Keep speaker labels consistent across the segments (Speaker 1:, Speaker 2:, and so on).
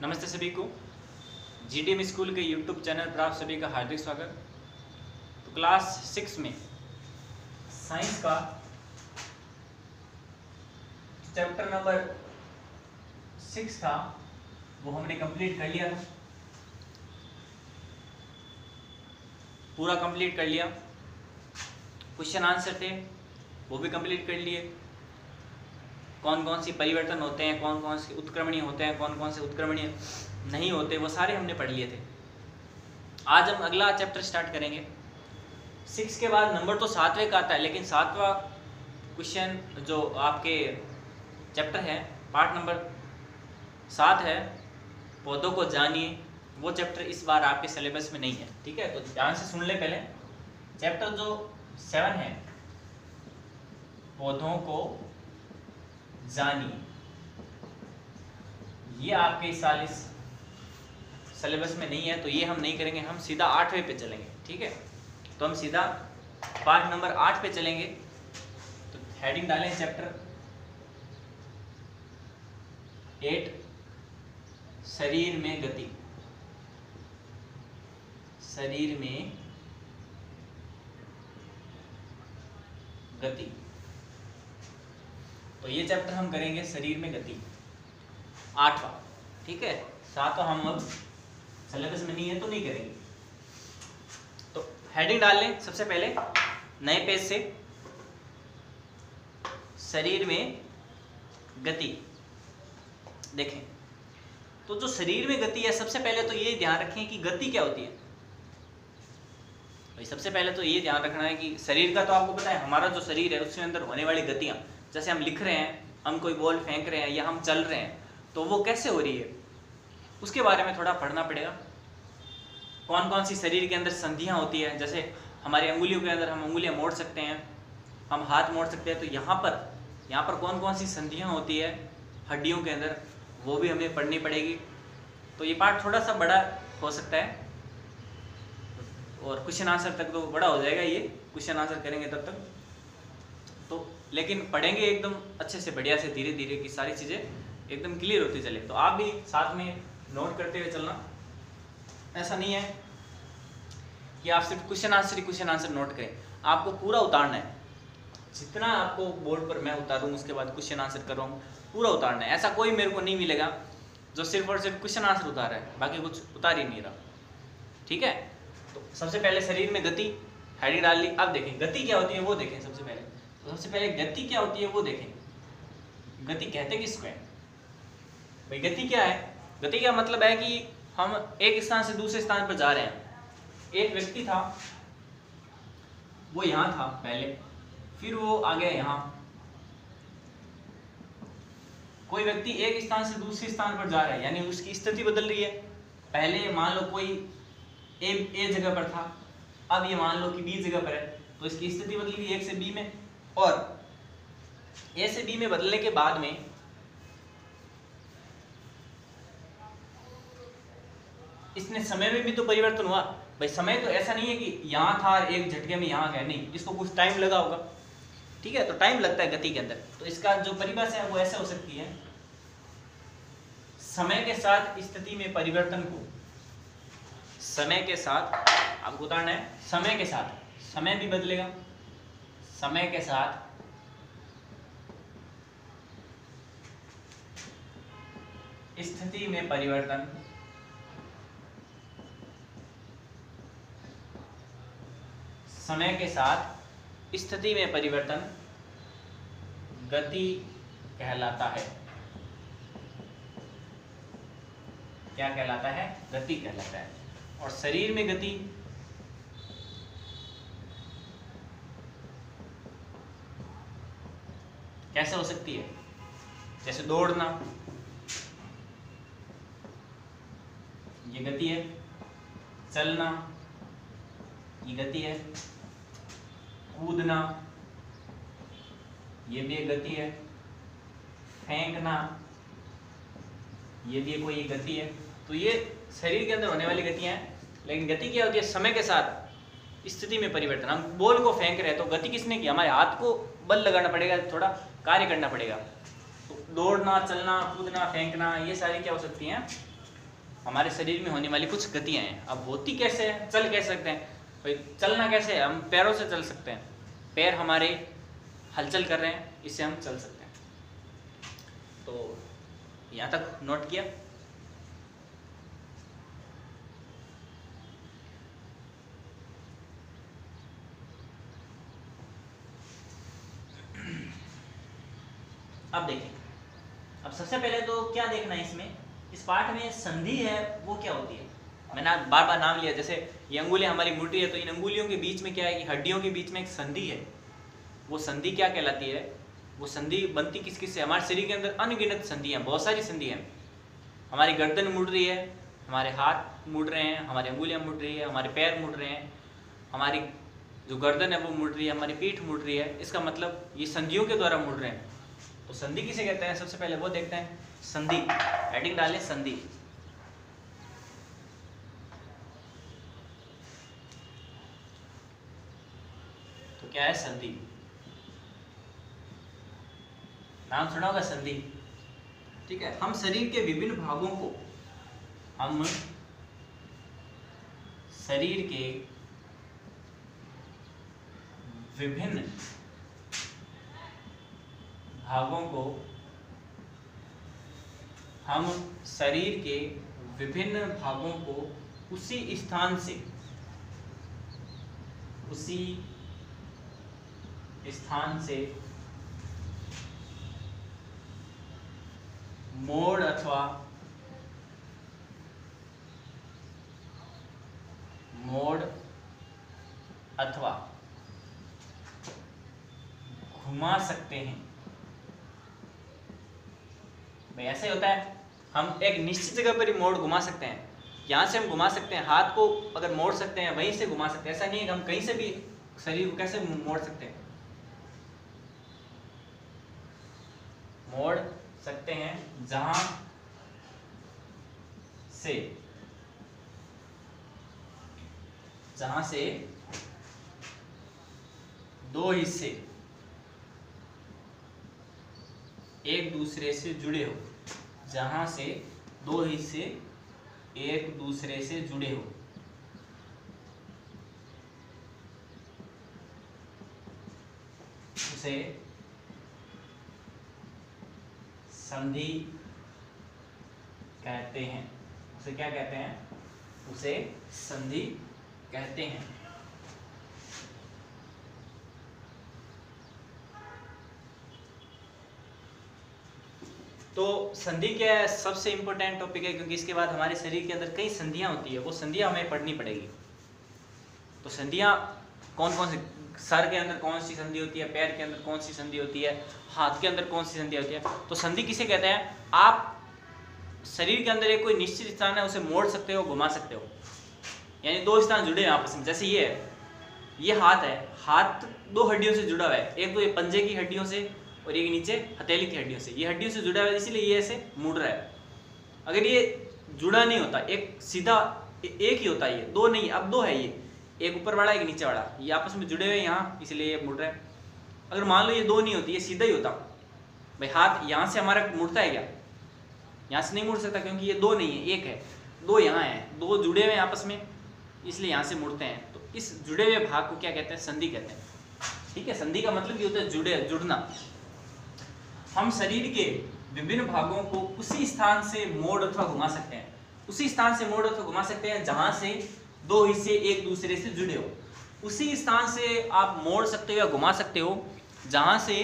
Speaker 1: नमस्ते सभी को। जीडीएम स्कूल के यूट्यूब चैनल पर आप सभी का हार्दिक स्वागत। तो क्लास 6 में साइंस का चैप्टर नंबर 6 था, वो हमने कंप्लीट कर लिया था, पूरा कंप्लीट कर लिया। क्वेश्चन आंसर थे वो भी कंप्लीट कर लिए। कौन कौन सी परिवर्तन होते हैं, कौन कौन से उत्क्रमणीय होते हैं, कौन कौन से उत्क्रमणीय नहीं होते, वो सारे हमने पढ़ लिए थे। आज हम अगला चैप्टर स्टार्ट करेंगे। 6 के बाद नंबर तो 7वें का आता है, लेकिन 7वां क्वेश्चन जो आपके चैप्टर है, पार्ट नंबर 7 है, पौधों को जानिए, वो चैप्टर इस बार आपके सिलेबस में नहीं है। ठीक है, तो ध्यान से सुन ले। पहले चैप्टर जो 7 है, पौधों को जानिए, ये आपके इस साल इस सिलेबस में नहीं है, तो ये हम नहीं करेंगे। हम सीधा 8वें पे चलेंगे। ठीक है, तो हम सीधा पार्ट नंबर 8 पे चलेंगे। तो हेडिंग डालें चैप्टर 8, शरीर में गति। शरीर में गति, तो ये चैप्टर हम करेंगे शरीर में गति, 8वां। ठीक है, 7वां हम अब सिलेबस में नहीं है तो नहीं करेंगे। तो हेडिंग डाल लें सबसे पहले नए पेज से, शरीर में गति। देखें, तो जो शरीर में गति है, सबसे पहले तो ये ध्यान रखें कि गति क्या होती है। भाई सबसे पहले तो ये ध्यान रखना है कि शरीर का तो आपको पता है, हमारा जो शरीर है उसके अंदर होने वाली गतियां, जैसे हम लिख रहे हैं, हम कोई बॉल फेंक रहे हैं या हम चल रहे हैं, तो वो कैसे हो रही है, उसके बारे में थोड़ा पढ़ना पड़ेगा। कौन कौन सी शरीर के अंदर संधियां होती है, जैसे हमारी अंगुलियों के अंदर हम अंगुलियां मोड़ सकते हैं, हम हाथ मोड़ सकते हैं, तो यहाँ पर कौन कौन सी संधियां होती है हड्डियों के अंदर, वो भी हमें पढ़नी पड़ेगी। तो ये पार्ट थोड़ा सा बड़ा हो सकता है, और क्वेश्चन आंसर तक तो बड़ा हो जाएगा, ये क्वेश्चन आंसर करेंगे तब तक तो, लेकिन पढ़ेंगे एकदम अच्छे से, बढ़िया से, धीरे धीरे की सारी चीज़ें एकदम क्लियर होती चले। तो आप भी साथ में नोट करते हुए चलना। ऐसा नहीं है कि आप सिर्फ क्वेश्चन आंसर नोट करें, आपको पूरा उतारना है। जितना आपको बोर्ड पर मैं उतारूँ, उसके बाद क्वेश्चन आंसर कर रहा हूँ, पूरा उतारना है। ऐसा कोई मेरे को नहीं मिलेगा जो सिर्फ और सिर्फ क्वेश्चन आंसर उतार रहा है, बाकी कुछ उतार ही नहीं रहा। ठीक है, तो सबसे पहले शरीर में गति, हेडिंग डाल ली। अब देखें गति क्या होती है वो देखें। सबसे पहले गति क्या होती है वो देखें। गति कहते किसको है भाई? गति क्या है? गति का मतलब है कि हम एक स्थान से दूसरे स्थान पर जा रहे हैं। एक व्यक्ति था, वो यहाँ था पहले, फिर वो आ गया यहाँ। कोई व्यक्ति एक स्थान से दूसरे स्थान पर जा रहा है, यानी उसकी स्थिति बदल रही है। पहले मान लो कोई ए जगह पर था, अब ये मान लो कि बी जगह पर है, तो इसकी स्थिति बदल गई 1 से बी में। और ए से बी में बदलने के बाद में इसने समय में भी तो परिवर्तन हुआ। भाई समय तो ऐसा नहीं है कि यहाँ था और एक झटके में यहाँ गया, नहीं, इसको कुछ टाइम लगा होगा। ठीक है, तो टाइम लगता है गति के अंदर। तो इसका जो परिभाषा है वो ऐसे हो सकती है, समय के साथ स्थिति में परिवर्तन को, समय के साथ आपको उतारना है, समय के साथ, समय भी बदलेगा, समय के साथ स्थिति में परिवर्तन, समय के साथ स्थिति में परिवर्तन गति कहलाता है। क्या कहलाता है? गति कहलाता है। और शरीर में गति कैसे हो सकती है? जैसे दौड़ना, ये गति है। चलना, ये गति है। कूदना, ये भी एक गति है। फेंकना, ये भी कोई गति है। तो ये शरीर के अंदर होने वाली गतियां हैं। लेकिन गति क्या होती है? समय के साथ स्थिति में परिवर्तन। हम बॉल को फेंक रहे हैं, तो गति किसने की? हमारे हाथ को बल लगाना पड़ेगा, थोड़ा कार्य करना पड़ेगा। तो दौड़ना, चलना, कूदना, फेंकना, ये सारी क्या हो सकती हैं? हमारे शरीर में होने वाली कुछ गतियां हैं। अब होती कैसे है, चल कैसे सकते हैं भाई, चलना कैसे है, हम पैरों से चल सकते हैं, पैर हमारे हलचल कर रहे हैं, इससे हम चल सकते हैं। तो यहाँ तक नोट किया। अब देखें, अब सबसे पहले तो क्या देखना है इसमें, इस पाठ में संधि है वो क्या होती है। मैंने बार बार नाम लिया, जैसे ये अंगुलियां हमारी मुड़ रही है, तो इन अंगुलियों के बीच में क्या है कि हड्डियों के बीच में एक संधि है। वो संधि क्या कहलाती है, वो संधि बनती किस किस से, हमारे शरीर के अंदर अनगिनत संधियां, बहुत सारी संधियां। हमारी गर्दन मुड़ रही है, हमारे हाथ मुड़ रहे हैं, हमारी अंगुलियां मुड़ रही है, हमारे पैर मुड़ रहे हैं, हमारी जो गर्दन है वो मुड़ रही है, हमारी पीठ मुड़ रही है। इसका मतलब ये संधियों के द्वारा मुड़ रहे हैं। तो संधि किसे कहते हैं, सबसे पहले वो देखते हैं। संधि, हेडिंग डालें संधि। तो क्या है संधि, नाम सुना होगा संधि, ठीक है। हम शरीर के विभिन्न भागों को, हम शरीर के विभिन्न भागों को, हम शरीर के विभिन्न भागों को उसी स्थान से मोड़ अथवा घुमा सकते हैं। भाई ऐसे होता है, हम एक निश्चित जगह पर ही मोड़ घुमा सकते हैं। यहाँ से हम घुमा सकते हैं, हाथ को अगर मोड़ सकते हैं वहीं से घुमा सकते हैं। ऐसा नहीं है कि हम कहीं से भी शरीर को कैसे मोड़ सकते हैं, मोड़ सकते हैं जहां से दो हिस्से एक दूसरे से जुड़े हो, जहां से दो हिस्से एक दूसरे से जुड़े हो, उसे संधि कहते हैं। उसे क्या कहते हैं, उसे संधि कहते हैं। तो संधि क्या है, सबसे इंपॉर्टेंट टॉपिक है, क्योंकि इसके बाद हमारे शरीर के अंदर कई संधियां होती है, वो संधियां हमें पढ़नी पड़ेगी। तो संधियां कौन कौन सी, सर के अंदर कौन सी संधि होती है, पैर के अंदर कौन सी संधि होती है, हाथ के अंदर कौन सी संधि होती है। तो संधि किसे कहते हैं, आप शरीर के अंदर एक कोई निश्चित स्थान है, उसे मोड़ सकते हो, घुमा सकते हो, यानी दो स्थान जुड़े हैं आपस में। जैसे ये है, ये हाथ है, हाथ दो हड्डियों से जुड़ा हुआ है, एक तो ये पंजे की हड्डियों से और एक नीचे हथेली की हड्डियों से, ये हड्डियों से जुड़ा हुआ है, इसीलिए ये ऐसे मुड़ रहा है। अगर ये जुड़ा नहीं होता, एक सीधा एक ही होता है, ये दो नहीं, अब दो है, ये एक ऊपर वाला एक नीचे वाला, ये आपस में जुड़े हुए हैं यहाँ, इसलिए ये मुड़ रहा है। अगर मान लो ये दो नहीं होती, ये सीधा ही होता, भाई हाथ यहाँ से हमारा मुड़ता है क्या, यहाँ से नहीं मुड़ सकता, क्योंकि ये दो नहीं है, एक है, दो यहाँ है, दो जुड़े हुए हैं आपस में, इसलिए यहाँ से मुड़ते हैं। तो इस जुड़े हुए भाग को क्या कहते हैं, संधि कहते हैं, ठीक है। संधि का मतलब ये होता है जुड़ना। हम शरीर के विभिन्न भागों को उसी स्थान से मोड़ अथवा घुमा सकते हैं, उसी स्थान से मोड़ अथवा घुमा सकते हैं जहां से दो हिस्से एक दूसरे से जुड़े हो। उसी स्थान से आप मोड़ सकते हो या घुमा सकते हो जहां से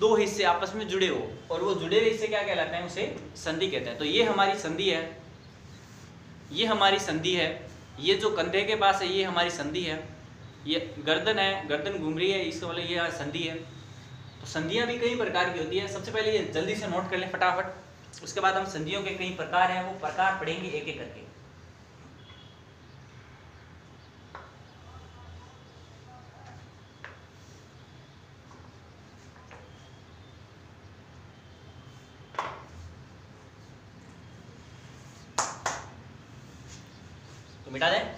Speaker 1: दो हिस्से आपस में जुड़े हो, और वो जुड़े हुए हिस्से क्या कहलाते हैं, उसे संधि कहते हैं। तो ये हमारी संधि है, ये हमारी संधि है, ये जो कंधे के पास है ये हमारी संधि है, ये गर्दन है, गर्दन घूम रही है, इसका मतलब ये संधि है। तो संधियां भी कई प्रकार की होती है। सबसे पहले ये जल्दी से नोट कर लें फटाफट, उसके बाद हम संधियों के कई प्रकार हैं, वो प्रकार पढ़ेंगे एक एक करके। तो मिटा दें।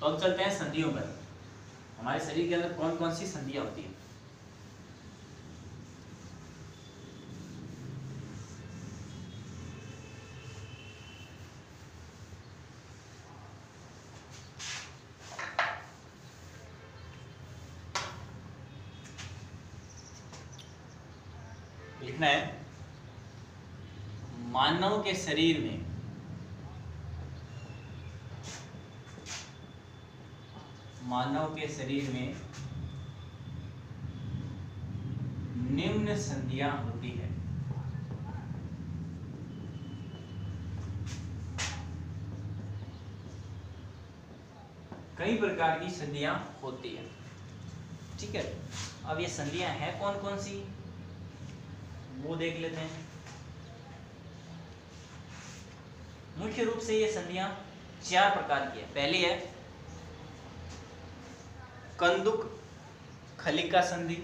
Speaker 1: तो अब चलते हैं संधियों पर। हमारे शरीर के अंदर कौन कौन सी संधियां होती हैं। लिखना है मानव के शरीर में निम्न संधियां होती है। कई प्रकार की संधियां होती है। ठीक है, अब ये संधियां हैं कौन कौन सी वो देख लेते हैं। मुख्य रूप से ये संधियां 4 प्रकार की है। पहली है कंदुक खलिका संधि,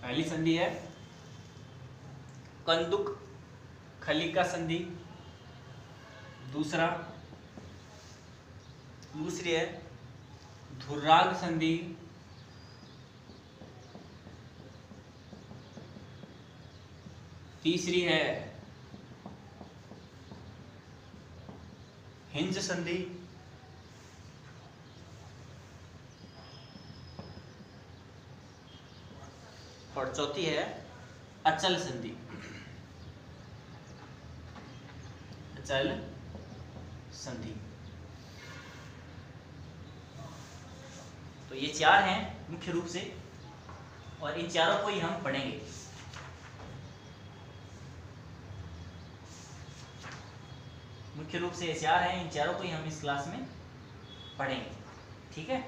Speaker 1: पहली संधि है कंदुक खलिका संधि। दूसरी है धुर्राग संधि। तीसरी है हिंज संधि। और चौथी है अचल संधि। अचल संधि। तो ये 4 हैं मुख्य रूप से, और इन चारों को ही हम पढ़ेंगे। मुख्य रूप से ये 4 हैं, इन चारों को ही हम इस क्लास में पढ़ेंगे। ठीक है,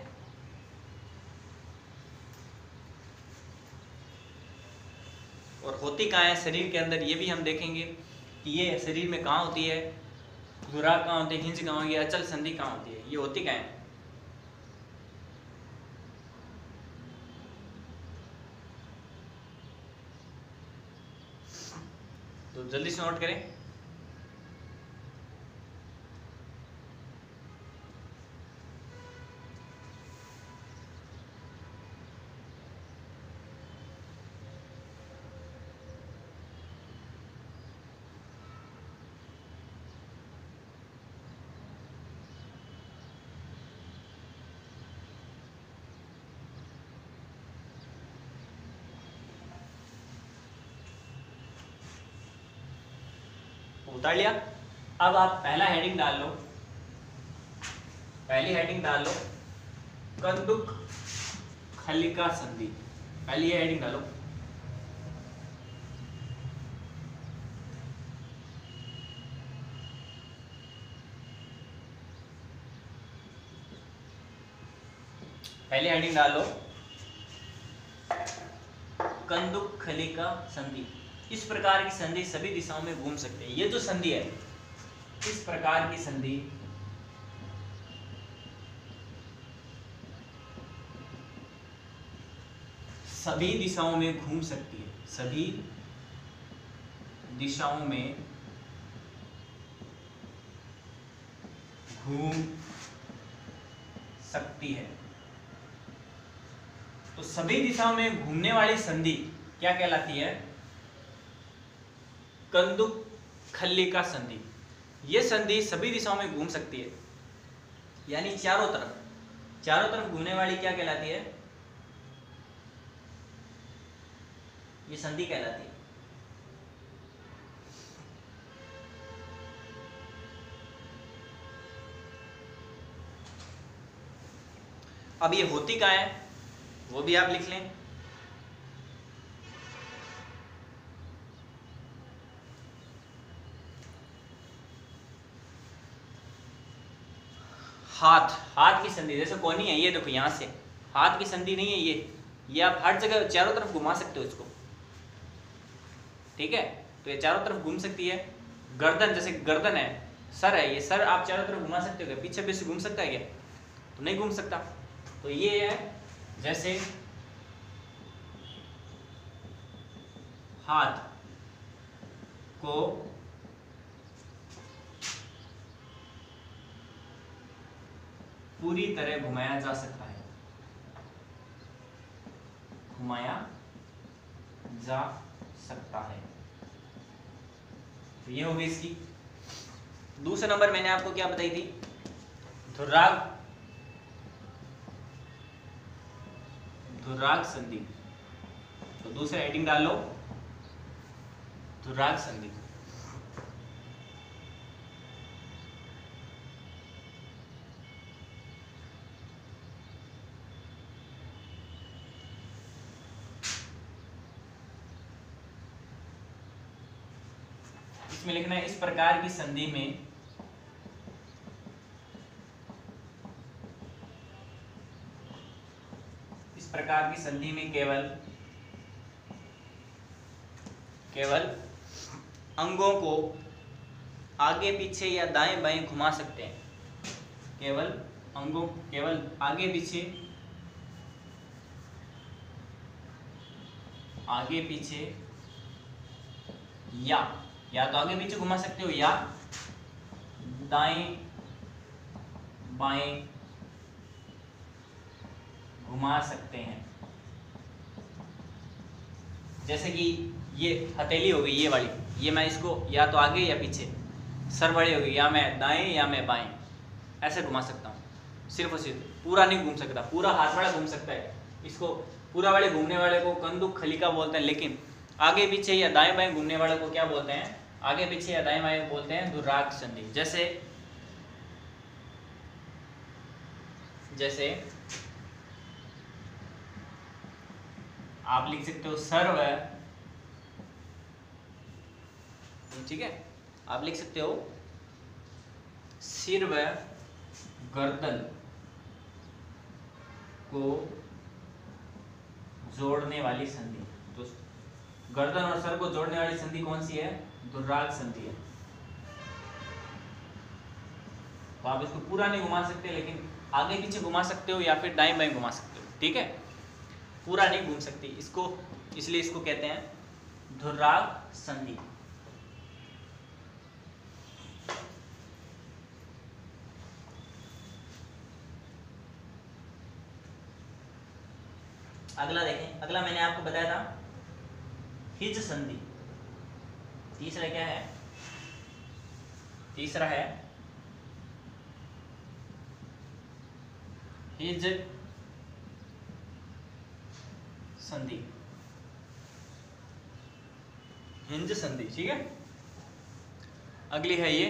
Speaker 1: और होती कहाँ है शरीर के अंदर ये भी हम देखेंगे कि ये शरीर में कहाँ होती है, धुराग कहाँ होती है, हिंज कहाँ होती है, अचल संधि कहाँ होती है, ये होती कहाँ है। तो जल्दी से नोट करें। उतार लिया। अब आप पहला हेडिंग डाल लो, पहली हेडिंग डाल लो कंदुक खलिका संधि। पहली हेडिंग डालो। पहली हेडिंग डालो कंदुक खलिका संधि। इस प्रकार की संधि सभी दिशाओं में घूम सकते हैं। ये जो संधि है, इस प्रकार की संधि सभी दिशाओं में घूम सकती है। सभी दिशाओं में घूम सकती है। तो सभी दिशाओं में घूमने वाली संधि क्या कहलाती है? कंदुक खलिका संधि। ये संधि सभी दिशाओं में घूम सकती है, यानी चारों तरफ घूमने वाली क्या कहलाती है? ये संधि कहलाती है। अब ये होती कहाँ है वो भी आप लिख लें। हाथ की संधि, जैसे कोनी है ये, देखो यहां से हाथ की संधि नहीं है ये आप हर जगह चारों तरफ घुमा सकते हो इसको। ठीक है, तो ये चारों तरफ घूम सकती है। गर्दन, जैसे गर्दन है, सर है, ये सर आप चारों तरफ घुमा सकते हो क्या? पीछे पीछे घूम सकता है क्या? तो नहीं घूम सकता। तो ये है जैसे हाथ को पूरी तरह घुमाया जा सकता है, घुमाया जा सकता है। तो ये होगी इसकी दूसरा नंबर मैंने आपको क्या बताई थी, धुर्राग, धुर्राग संधि। तो दूसरा हेडिंग डाल लो, धुर्राग संधि। इसमें लिखना है, इस प्रकार की संधि में प्रकार की संधि में केवल अंगों को आगे पीछे या दाएं बाएं घुमा सकते हैं। केवल आगे पीछे या तो आगे पीछे घुमा सकते हो या दाएं बाएं घुमा सकते हैं। जैसे कि ये हथेली हो गई, ये वाली, ये मैं इसको या तो आगे या पीछे, सर बड़ी हो गई, या मैं दाएं या मैं बाएं, ऐसे घुमा सकता हूँ। सिर्फ और सिर्फ, पूरा नहीं घूम सकता, पूरा हाथ वाला घूम सकता है। इसको पूरा वाले घूमने वाले को कंदुक खलिका बोलते हैं, लेकिन आगे पीछे या दाएं बाएं घूमने वाले को क्या बोलते हैं, आगे पीछे या दाएं बाएं बोलते हैं धुर्राग संधि। जैसे आप लिख सकते हो सर्व, ठीक है, आप लिख सकते हो सिर व गर्दन को जोड़ने वाली संधि। तो गर्दन और सर को जोड़ने वाली संधि कौन सी है, धुर्राग संधि है। तो आप इसको पूरा नहीं घुमा सकते, लेकिन आगे पीछे घुमा सकते हो या फिर दाएं बाएं घुमा सकते हो, ठीक है, पूरा नहीं घूम सकती इसको, इसलिए इसको कहते हैं धुर्राग संधि। अगला देखें, अगला मैंने आपको बताया था हिज संधि। तीसरा क्या है, तीसरा है हिज संधि, हिंज संधि, ठीक है। अगली है ये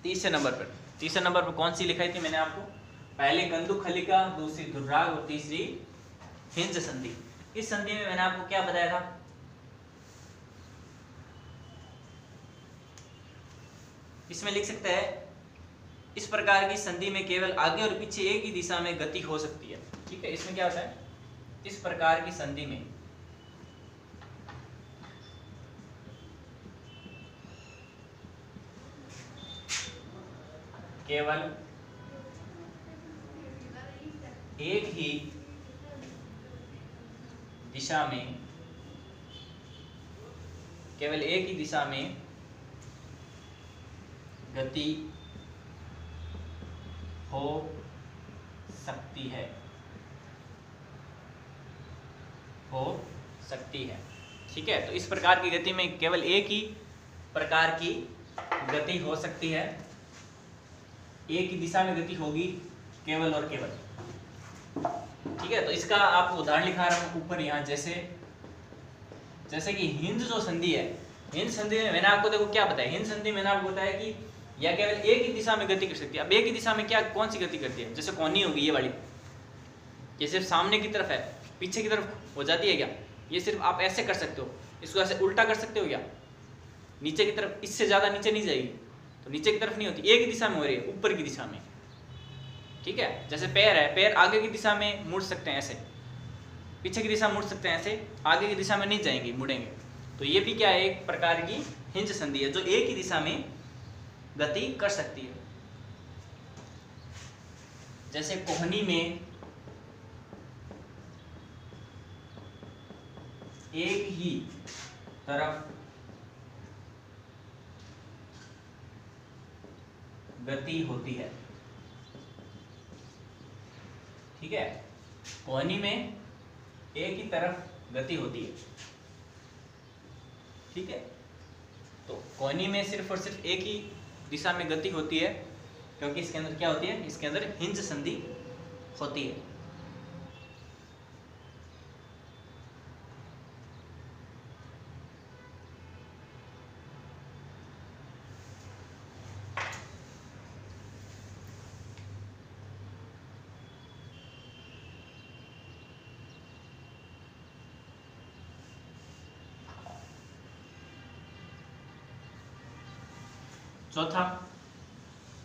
Speaker 1: तीसरे नंबर पर कौन सी लिखाई थी मैंने आपको, पहले कंदुक खलिका, दूसरी धुर्राग और तीसरी हिंज संधि। इस संधि में मैंने आपको क्या बताया था, इसमें लिख सकते हैं, इस प्रकार की संधि में केवल आगे और पीछे एक ही दिशा में गति हो सकती है, ठीक है। इसमें क्या होता है, इस प्रकार की संधि में केवल एक ही दिशा में गति हो सकती है, ठीक है। तो इस प्रकार की गति में केवल एक ही प्रकार की गति हो सकती है, एक ही दिशा में गति होगी केवल और केवल, ठीक है। तो इसका आपको उदाहरण लिखा रहा हूं ऊपर यहाँ, जैसे कि हिंज जो संधि है, हिंज संधि में मैंने आपको देखो क्या बताया, हिंज संधि में मैंने आपको बताया कि यह केवल एक ही दिशा में गति कर सकती है। अब एक ही दिशा में क्या, कौन सी गति करती है, जैसे कोहनी होगी ये वाली, ये सिर्फ सामने की तरफ है, पीछे की तरफ हो जाती है क्या, ये सिर्फ आप ऐसे कर सकते हो, इसको ऐसे उल्टा कर सकते हो क्या, नीचे की तरफ, इससे ज्यादा नीचे नहीं जाएगी, तो नीचे की तरफ नहीं होती, एक ही दिशा में हो रही है, ऊपर की दिशा में, ठीक है। जैसे पैर है, पैर आगे की दिशा में मुड़ सकते हैं ऐसे, पीछे की दिशा मुड़ सकते हैं ऐसे, आगे की दिशा में नहीं जाएंगे, मुड़ेंगे। तो ये भी क्या है, एक प्रकार की हिंज संधि है, जो एक ही दिशा में गति कर सकती है। जैसे कोहनी में एक ही तरफ गति होती है, ठीक है, कोहनी में एक ही तरफ गति होती है, ठीक है। तो कोहनी में सिर्फ और सिर्फ एक ही दिशा में गति होती है, क्योंकि इसके अंदर क्या होती है, इसके अंदर हिंज संधि होती है।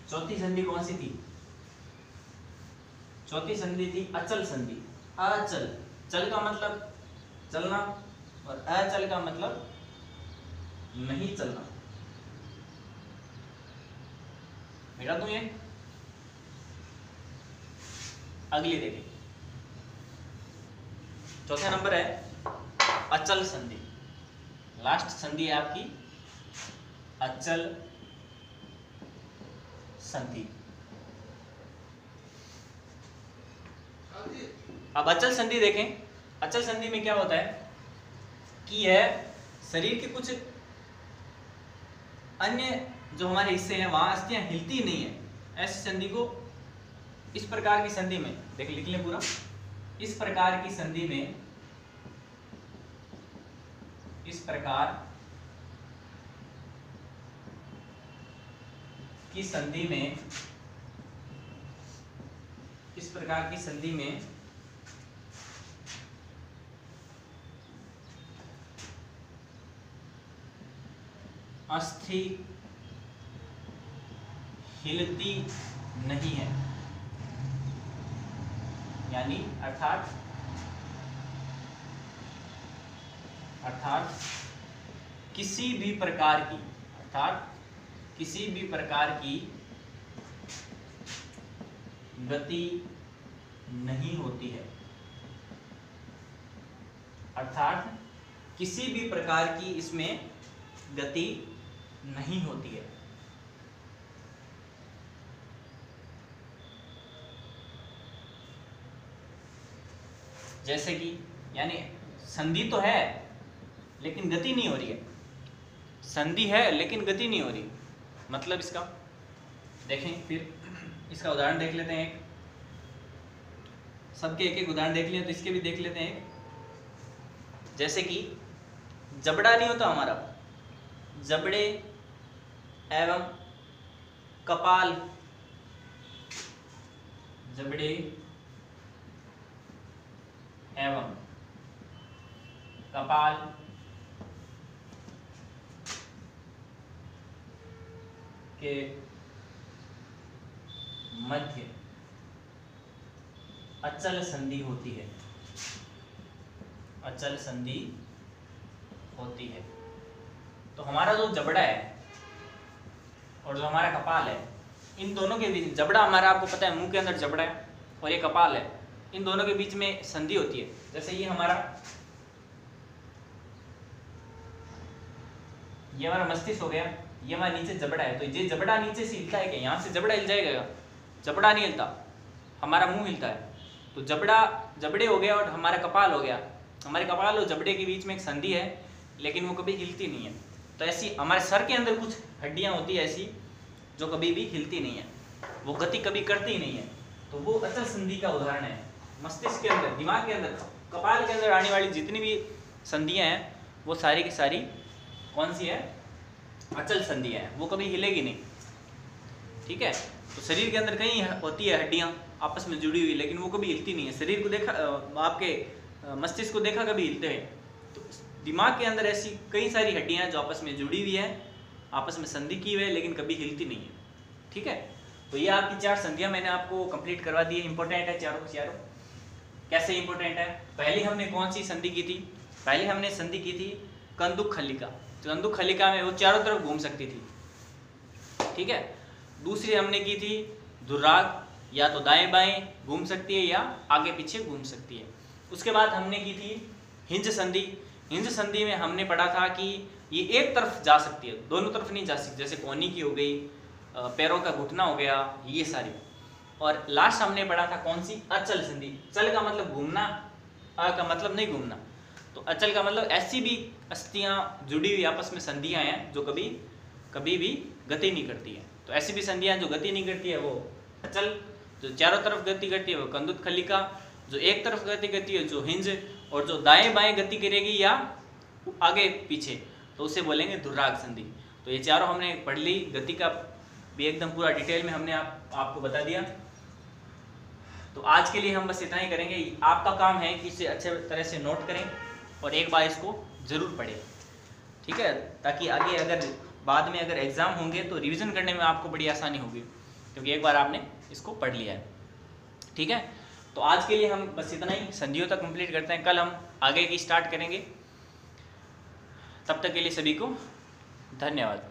Speaker 1: चौथी संधि कौन सी थी? चौथी संधि थी अचल संधि। अचल, चल का मतलब चलना और अचल का मतलब नहीं चलना। मिटा दूं ये? अगली देखें, चौथा नंबर है अचल संधि। लास्ट संधि है आपकी अचल संधि। अब अचल संधि देखें। अचल संधि में क्या होता है कि यह शरीर के कुछ अन्य जो हमारे हिस्से हैं वहां अस्थियां हिलती नहीं है। ऐसी संधि को, इस प्रकार की संधि में देख, लिख लें पूरा, इस प्रकार की संधि में, इस प्रकार की संधि में, इस प्रकार की संधि में अस्थि हिलती नहीं है, यानी अर्थात किसी भी प्रकार की, अर्थात किसी भी प्रकार की गति नहीं होती है। अर्थात किसी भी प्रकार की इसमें गति नहीं होती है। जैसे कि, यानी संधि तो है लेकिन गति नहीं हो रही है। संधि है लेकिन गति नहीं हो रही। मतलब इसका देखें, फिर इसका उदाहरण देख लेते हैं। एक सबके एक एक उदाहरण देख लिया तो इसके भी देख लेते हैं। जैसे कि जबड़ा नहीं होता हमारा, जबड़े एवं कपाल, जबड़े एवं कपाल के मध्य अचल संधि होती है। अचल संधि होती है। तो हमारा जो जबड़ा है और जो हमारा कपाल है, इन दोनों के बीच, जबड़ा हमारा आपको पता है मुंह के अंदर जबड़ा है और ये कपाल है, इन दोनों के बीच में संधि होती है। जैसे ये हमारा मस्तिष्क हो गया, ये हमारा नीचे जबड़ा है, तो ये जबड़ा नीचे से हिलता है क्या? यहाँ से जबड़ा हिल जाएगा? जबड़ा नहीं हिलता, हमारा मुंह हिलता है। तो जबड़े हो गया और हमारा कपाल हो गया। हमारे कपाल और जबड़े के बीच में एक संधि है लेकिन वो कभी हिलती नहीं है। तो ऐसी हमारे सर के अंदर कुछ हड्डियां होती है ऐसी जो कभी भी हिलती नहीं है, वो गति कभी करती ही नहीं है। तो वो अचल संधि का उदाहरण है। मस्तिष्क के अंदर, दिमाग के अंदर, कपाल के अंदर आने वाली जितनी भी संधियां हैं वो सारी की सारी कौन सी है? अचल संधियां हैं, वो कभी हिलेगी नहीं। ठीक है। तो शरीर के अंदर कहीं होती है हड्डियां आपस में जुड़ी हुई, लेकिन वो कभी हिलती नहीं है। शरीर को देखा, आपके मस्तिष्क को देखा कभी हिलते हैं? तो दिमाग के अंदर ऐसी कई सारी हड्डियां जो आपस में जुड़ी हुई है, आपस में संधि की हुई है, लेकिन कभी हिलती नहीं है। ठीक है। तो ये आपकी 4 संधियां मैंने आपको कंप्लीट करवा दी है। इंपॉर्टेंट है चारों। कैसे इंपॉर्टेंट है? पहले हमने कौन सी संधि की थी? पहले हमने संधि की थी कंदुक खलिका। कंदुक खलिका में वो चारों तरफ घूम सकती थी। ठीक है। दूसरी हमने की थी दुर्राग, या तो दाएं बाएं घूम सकती है या आगे पीछे घूम सकती है। उसके बाद हमने की थी हिंज संधि। हिंज संधि में हमने पढ़ा था कि ये एक तरफ जा सकती है, दोनों तरफ नहीं जा सकती। जैसे कोहनी की हो गई, पैरों का घुटना हो गया, ये सारी। और लास्ट हमने पढ़ा था कौन सी? अचल संधि। चल का मतलब घूमना, अ का मतलब नहीं घूमना। तो अचल का मतलब ऐसी भी अस्थियां जुड़ी हुई आपस में संधियां हैं जो कभी कभी भी गति नहीं करती है। तो ऐसी भी संधियां जो गति नहीं करती है वो अचल, जो चारों तरफ गति करती है वो कंदुत खलिका, जो एक तरफ गति करती है जो हिंज, और जो दाएं बाएं गति करेगी या आगे पीछे तो उसे बोलेंगे धुर्राग संधि। तो ये चारों हमने पढ़ ली, गति का भी एकदम पूरा डिटेल में हमने आपको बता दिया। तो आज के लिए हम बस इतना ही करेंगे। आपका काम है कि इसे अच्छे तरह से नोट करें और एक बार इसको ज़रूर पढ़ें, ठीक है, ताकि आगे अगर बाद में अगर एग्ज़ाम होंगे तो रिवीजन करने में आपको बड़ी आसानी होगी, क्योंकि एक बार आपने इसको पढ़ लिया है। ठीक है, तो आज के लिए हम बस इतना ही, संधियों तक कंप्लीट करते हैं। कल हम आगे की स्टार्ट करेंगे। तब तक के लिए सभी को धन्यवाद।